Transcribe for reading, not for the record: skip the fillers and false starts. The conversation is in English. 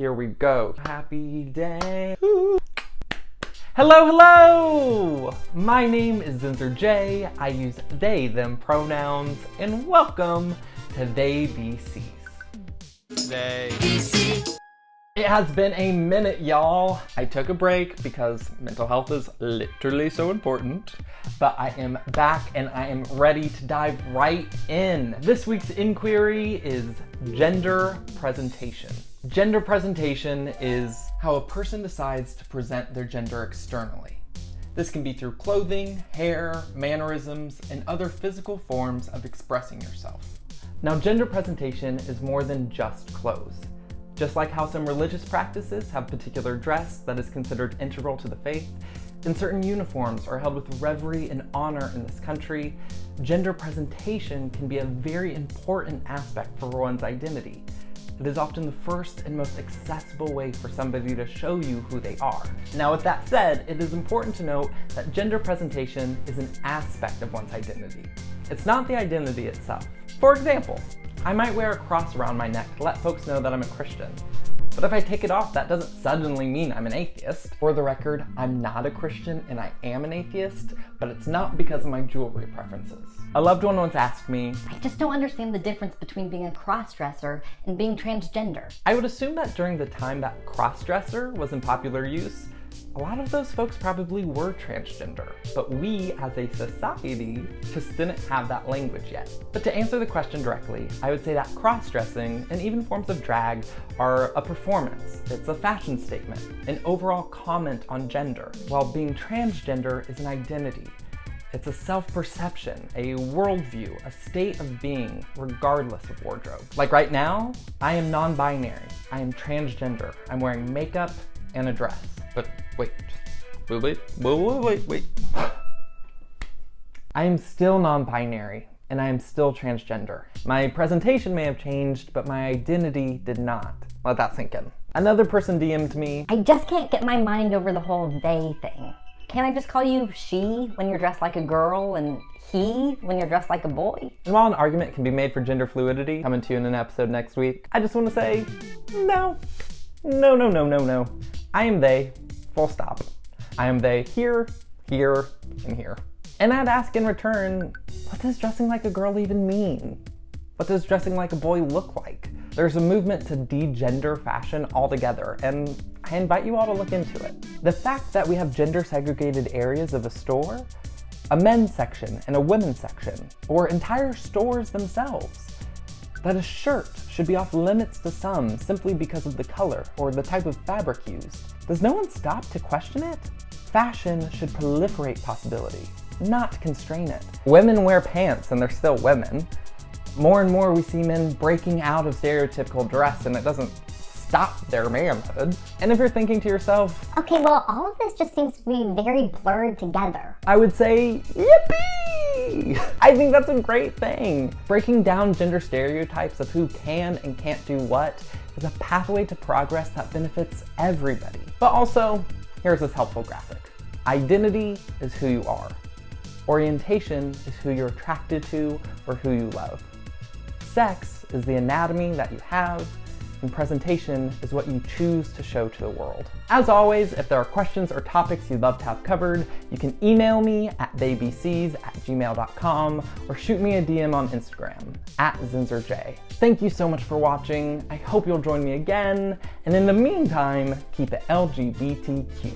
Here we go. Happy day. Ooh. Hello, hello! My name is Zinzer J. I use they, them pronouns, and welcome to They BCs. They BC. It has been a minute, y'all. I took a break because mental health is literally so important, but I am back and I am ready to dive right in. This week's inquiry is gender presentation. Gender presentation is how a person decides to present their gender externally. This can be through clothing, hair, mannerisms, and other physical forms of expressing yourself. Now, gender presentation is more than just clothes. Just like how some religious practices have particular dress that is considered integral to the faith, and certain uniforms are held with reverence and honor in this country, gender presentation can be a very important aspect for one's identity. It is often the first and most accessible way for somebody to show you who they are. Now, with that said, it is important to note that gender presentation is an aspect of one's identity. It's not the identity itself. For example, I might wear a cross around my neck to let folks know that I'm a Christian. But if I take it off, that doesn't suddenly mean I'm an atheist. For the record, I'm not a Christian and I am an atheist, but it's not because of my jewelry preferences. A loved one once asked me, I just don't understand the difference between being a cross-dresser and being transgender. I would assume that during the time that cross-dresser was in popular use, a lot of those folks probably were transgender, but we as a society just didn't have that language yet. But to answer the question directly, I would say that cross-dressing and even forms of drag are a performance. It's a fashion statement, an overall comment on gender, while being transgender is an identity. It's a self-perception, a worldview, a state of being, regardless of wardrobe. Like right now, I am non-binary. I am transgender. I'm wearing makeup and a dress. But wait. I am still non-binary, and I am still transgender. My presentation may have changed, but my identity did not. Let that sink in. Another person DM'd me, I just can't get my mind over the whole they thing. Can't I just call you she when you're dressed like a girl and he when you're dressed like a boy? And while an argument can be made for gender fluidity, coming to you in an episode next week, I just want to say, no. I am they, full stop. I am they here, here, and here. And I'd ask in return, what does dressing like a girl even mean? What does dressing like a boy look like? There's a movement to de-gender fashion altogether, and I invite you all to look into it. The fact that we have gender segregated areas of a store, a men's section and a women's section, or entire stores themselves, that a shirt should be off limits to some simply because of the color or the type of fabric used. Does no one stop to question it? Fashion should proliferate possibility, not constrain it. Women wear pants and they're still women. More and more we see men breaking out of stereotypical dress and it doesn't stop their manhood. And if you're thinking to yourself, okay, well, all of this just seems to be very blurred together, I would say, yippee! I think that's a great thing. Breaking down gender stereotypes of who can and can't do what is a pathway to progress that benefits everybody. But also, here's this helpful graphic. Identity is who you are. Orientation is who you're attracted to or who you love. Sex is the anatomy that you have, and presentation is what you choose to show to the world. As always, if there are questions or topics you'd love to have covered, you can email me at theybcs@gmail.com or shoot me a DM on Instagram @ZinzerJ. Thank you so much for watching. I hope you'll join me again, and in the meantime, keep it LGBTQ.